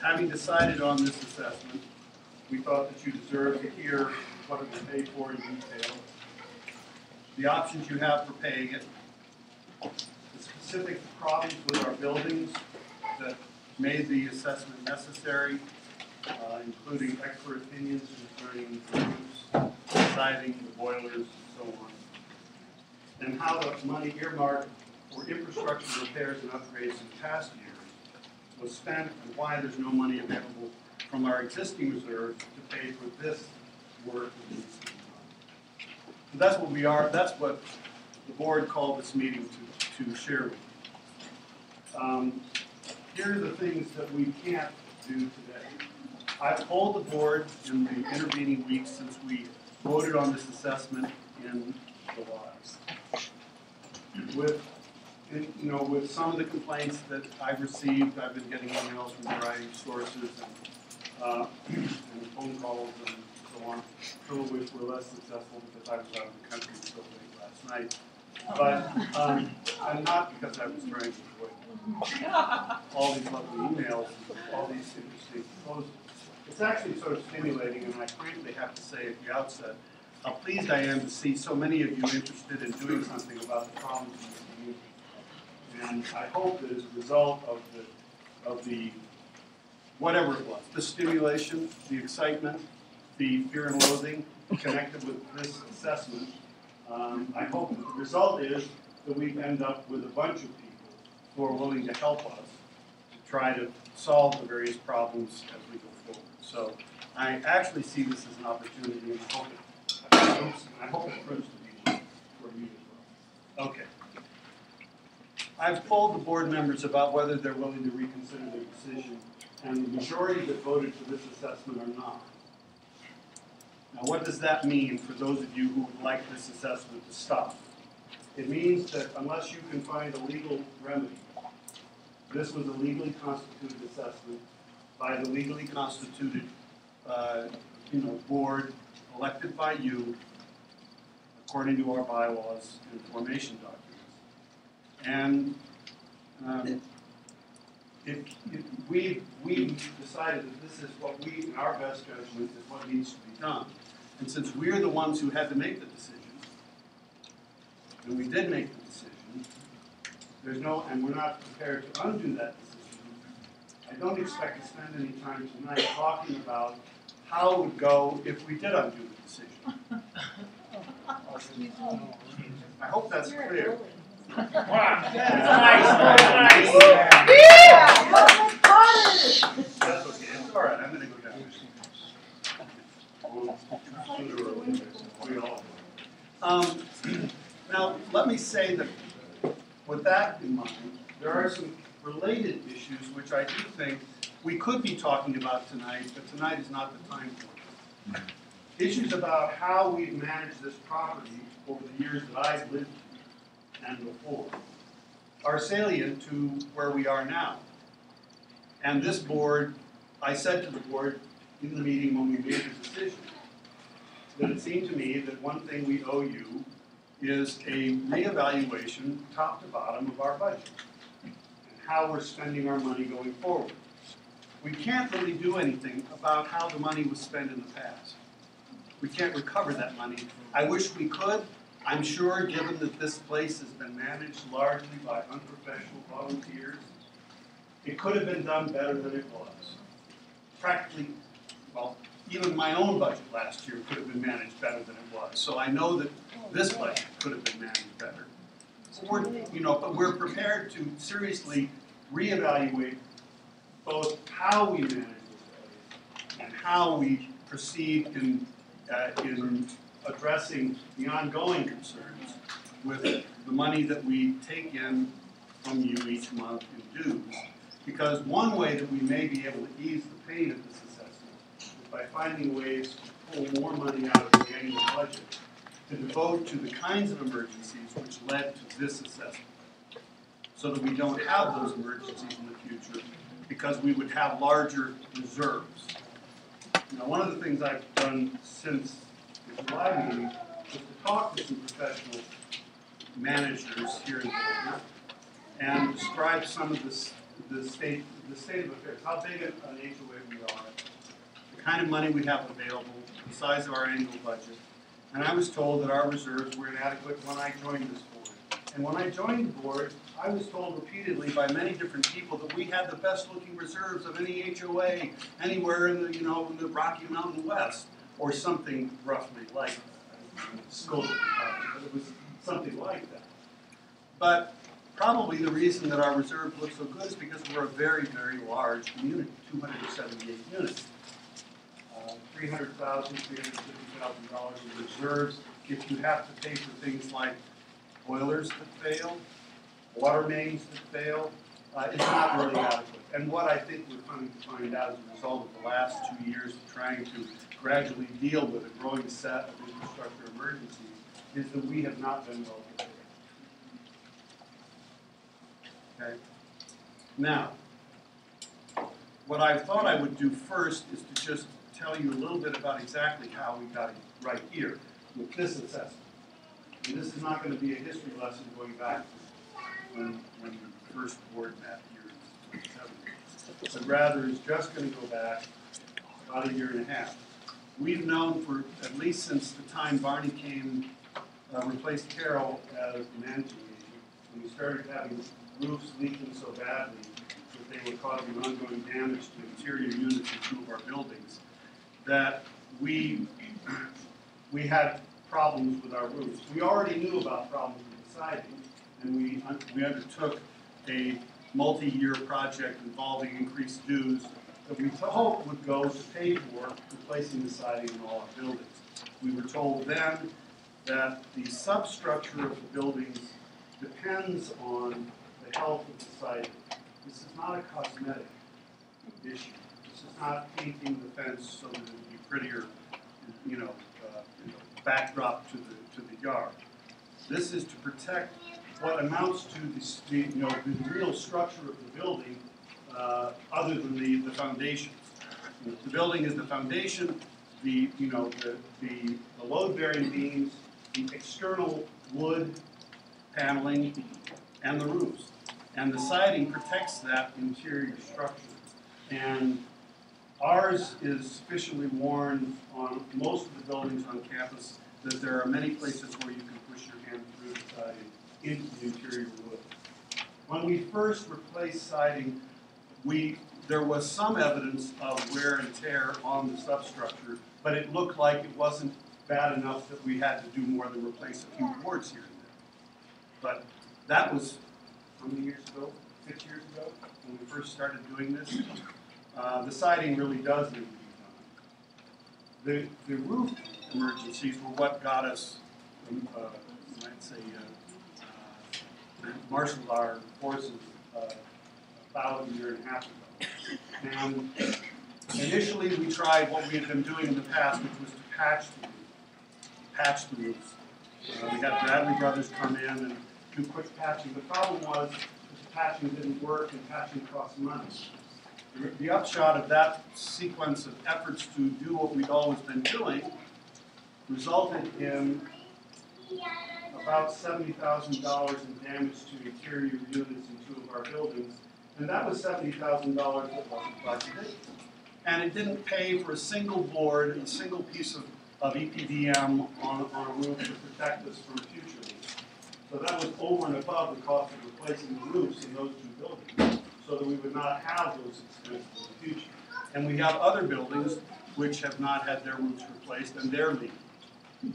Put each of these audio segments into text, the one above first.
having decided on this assessment, we thought that you deserved to hear what it was paid for in detail, the options you have for paying it, the specific problems with our buildings that made the assessment necessary, including expert opinions concerning the roofs, siding, the boilers, and so on, and how the money earmarked for infrastructure repairs and upgrades in past years was spent and why there's no money available from our existing reserves to pay for this work that needs to be done. So that's what we are, that's what the board called this meeting to share with you. Here are the things that we can't do today. I've told the board in the intervening weeks since we voted on this assessment in July. With some of the complaints that I've received, I've been getting emails from a variety of sources and phone calls and so on, some of which were less successful because I was out of the country so late last night. But and not because I was trying to avoid all these lovely emails and all these interesting proposals. It's actually sort of stimulating, and I frankly have to say at the outset how pleased I am to see so many of you interested in doing something about the problems in this community. And I hope that as a result of the whatever it was, the stimulation, the excitement, the fear and loathing connected with this assessment, I hope that the result is that we end up with a bunch of people who are willing to help us to try to solve the various problems as we go forward. So I actually see this as an opportunity, and I hope it proves to be one for you as well. Okay. I've polled the board members about whether they're willing to reconsider their decision, and the majority that voted for this assessment are not. Now, what does that mean for those of you who would like this assessment to stop? It means that unless you can find a legal remedy, this was a legally constituted assessment by the legally constituted board elected by you according to our bylaws and formation documents. And we decided that this is what we, in our best judgment, is what needs to be done. And since we're the ones who had to make the decision, and we did make the decision, and we're not prepared to undo that decision, I don't expect to spend any time tonight talking about how it would go if we did undo the decision. I hope that's clear. Wow. Nice. That's okay. It's all right. I'm going to go down. Now, let me say that with that in mind, there are some related issues which I do think we could be talking about tonight, but tonight is not the time for it. Issues about how we've managed this property over the years that I've lived here and before are salient to where we are now. And this board, I said to the board in the meeting when we made the decision, that it seemed to me that one thing we owe you is a reevaluation, top to bottom, of our budget and how we're spending our money going forward. We can't really do anything about how the money was spent in the past. We can't recover that money. I wish we could. I'm sure, given that this place has been managed largely by unprofessional volunteers, it could have been done better than it was. Practically, well, even my own budget last year could have been managed better than it was. So I know that this budget could have been managed better. But we're prepared to seriously reevaluate both how we manage this place and how we proceed in addressing the ongoing concerns with the money that we take in from you each month in dues. Because one way that we may be able to ease the pain of this assessment is by finding ways to pull more money out of the annual budget to devote to the kinds of emergencies which led to this assessment, so that we don't have those emergencies in the future, because we would have larger reserves. One of the things I've done since the July meeting was to talk to some professional managers here in Denver and describe some of the the state of affairs, how big an HOA we are, the kind of money we have available, the size of our annual budget. And I was told that our reserves were inadequate when I joined this board. And when I joined the board, I was told repeatedly by many different people that we had the best looking reserves of any HOA anywhere in the, in the Rocky Mountain West, or something roughly like that. Scope, but it was something like that. But probably the reason that our reserve looks so good is because we're a very, very large community, 278 units. $300,000, $350,000 in reserves. If you have to pay for things like boilers that fail, water mains that fail, it's not really adequate. And what I think we're coming to find out as a result of the last 2 years of trying to gradually deal with a growing set of infrastructure emergencies is that we have not been well prepared. Okay. Now, what I thought I would do first is to just tell you a little bit about exactly how we got it right here with this assessment. And this is not going to be a history lesson going back to when the first board met here in 1970, but rather is just going to go back about 1.5 years. We've known for at least since the time Barney came, replaced Carol as the managing agent, when we started having roofs leaking so badly that they were causing ongoing damage to interior units in 2 of our buildings, that we had problems with our roofs. We already knew about problems with the siding, and we undertook a multi-year project involving increased dues that we hoped would go to pay for replacing the siding in all our buildings. We were told then that the substructure of the buildings depends on the health of the siding. This is not a cosmetic issue. This is not painting the fence so that it would be prettier, backdrop to the yard. This is to protect what amounts to the real structure of the building, other than the foundations. The building is the foundation, the load-bearing beams, the external wood paneling, and the roofs. And the siding protects that interior structure. And ours is sufficiently worn on most of the buildings on campus that there are many places where you can push your hand through the siding into the interior wood. When we first replaced siding, there was some evidence of wear and tear on the substructure, but it looked like it wasn't bad enough that we had to do more than replace a few boards here and there. But that was, how many years ago? 6 years ago, when we first started doing this. The siding really does need to be done. The roof emergencies were what got us, I'd say, marshaled our forces about 1.5 years ago. And initially we tried what we had been doing in the past, which was to patch the roofs. We had Bradley Brothers come in and do quick patching. The problem was that the patching didn't work and patching cost money. The upshot of that sequence of efforts to do what we'd always been doing resulted in about $70,000 in damage to interior units in 2 of our buildings. And that was $70,000 that wasn't budgeted. And it didn't pay for a single board, a single piece of EPDM on a roof to protect us from future leaks. So that was over and above the cost of replacing the roofs in those 2 buildings, so that we would not have those expenses in the future. And we have other buildings which have not had their roofs replaced, and they're leaking.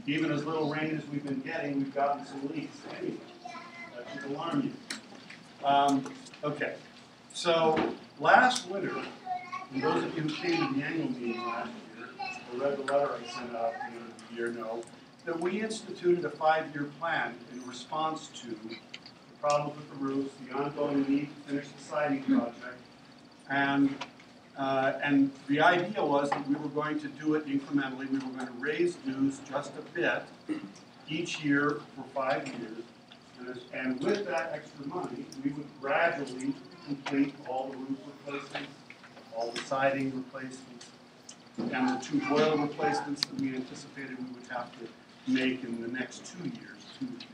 Even as little rain as we've been getting, we've gotten some leaks anyway. That should alarm you. Okay, so last winter, and those of you who came to the annual meeting last year, or read the letter I sent out at the end of the year, know that we instituted a 5-year plan in response to the problems with the roofs, the ongoing need to finish the siding project, and the idea was that we were going to do it incrementally. We were going to raise dues just a bit each year for 5 years, and with that extra money, we would gradually complete all the roof replacements, all the siding replacements, and the 2 boiler replacements that we anticipated we would have to make in the next 2 years, 2 to 3 years.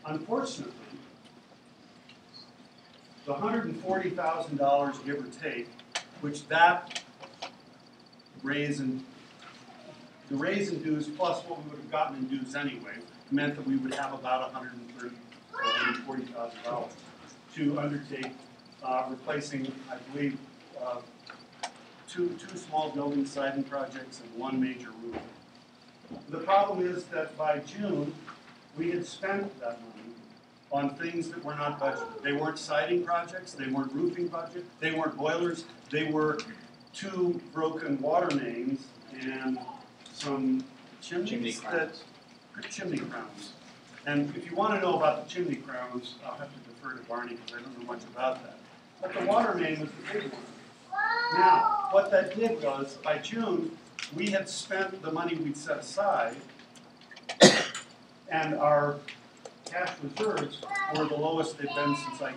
Unfortunately, the $140,000, give or take, which that the raise in dues plus what we would have gotten in dues anyway, meant that we would have about $130,000 or $140,000 to undertake replacing, I believe, two small building siding projects and one major roof. The problem is that by June, we had spent that money on things that were not budgeted. They weren't siding projects, they weren't roofing budget, they weren't boilers, they were 2 broken water mains and some chimney crowns. And if you want to know about the chimney crowns, I'll have to defer to Barney because I don't know much about that. But the water main was the big one. Now, what that did was, by June, we had spent the money we'd set aside, and our cash reserves were the lowest they've been since I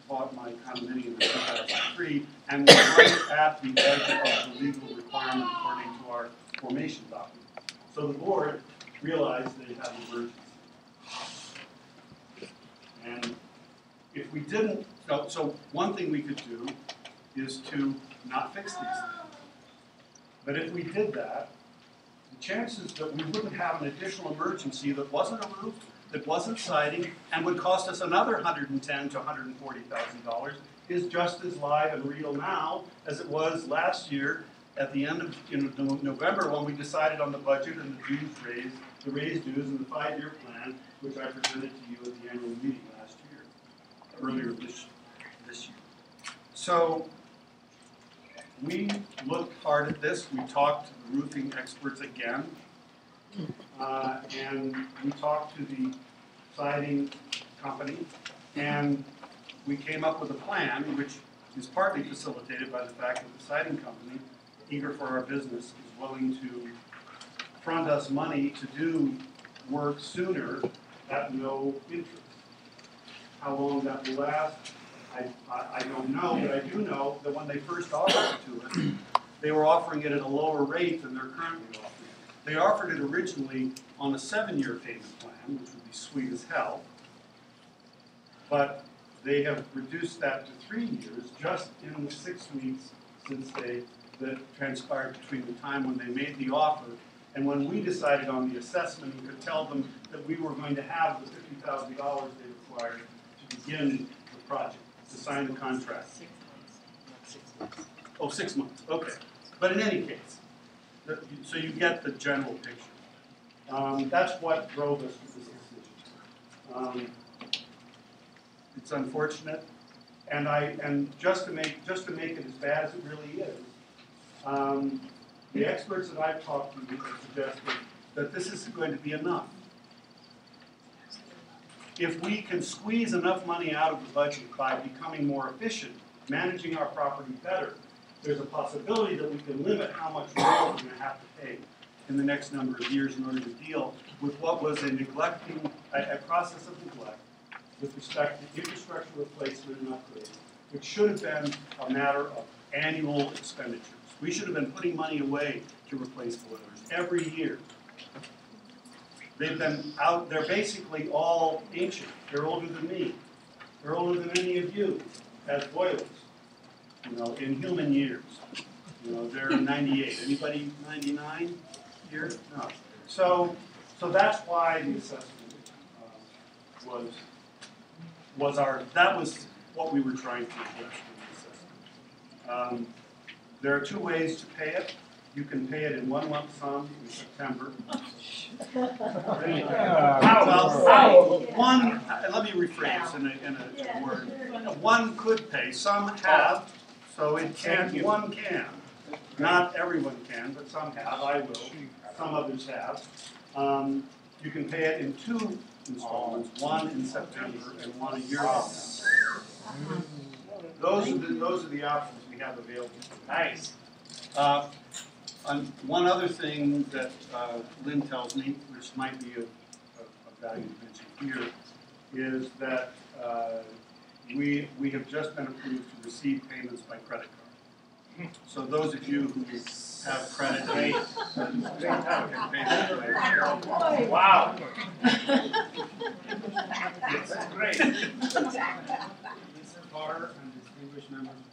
bought my condominium in 2003, and we're right at the edge of the legal requirement according to our formation document. So the board realized they had an emergency. And if we didn't, so one thing we could do is to not fix these things. But if we did that, the chances that we wouldn't have an additional emergency that wasn't a roof, that wasn't siding, and would cost us another $110,000 to $140,000 is just as live and real now as it was last year at the end of November when we decided on the budget and the raised dues and the 5-year plan, which I presented to you at the annual meeting last year, earlier this year. So we looked hard at this. We talked to the roofing experts again, and we talked to the siding company, and we came up with a plan which is partly facilitated by the fact that the siding company, eager for our business, is willing to front us money to do work sooner at no interest. How long that will last, I don't know, but I do know that when they first offered it to us, they were offering it at a lower rate than they're currently offering it. They offered it originally on a 7-year payment plan, which would be sweet as hell, but they have reduced that to 3 years just in the 6 weeks since that transpired between the time when they made the offer and when we decided on the assessment and could tell them that we were going to have the $50,000 they required to begin the project, to sign the contract. 6 months, not 6 months. Oh, 6 months, okay. But in any case, so you get the general picture. That's what drove us to this decision. It's unfortunate, and just to make it as bad as it really is, the experts that I've talked to have suggested that this isn't going to be enough. If we can squeeze enough money out of the budget by becoming more efficient, managing our property better, there's a possibility that we can limit how much more we're going to have to pay in the next number of years in order to deal with what was a process of neglect with respect to infrastructure replacement and upgrade, which should have been a matter of annual expenditures. We should have been putting money away to replace boilers every year. They've been out, they're basically all ancient. They're older than me. They're older than any of you as boilers, in human years. They're 98. Anybody 99 here? No. So that's why the assessment that was what we were trying to address with the assessment. There are 2 ways to pay it. You can pay it in one lump sum in September. One, let me rephrase in a word. One could pay. Some have, so it can. One can. Not everyone can, but some have. I will. Some others have. You can pay it in 2 installments, one in September and one a year from now. Those are the options we have available. Nice. One other thing that Lynn tells me, which might be of value to mention here, is that we have just been approved to receive payments by credit card. So those of you who have credit, can pay that way. Wow. That's great. Carr and distinguished members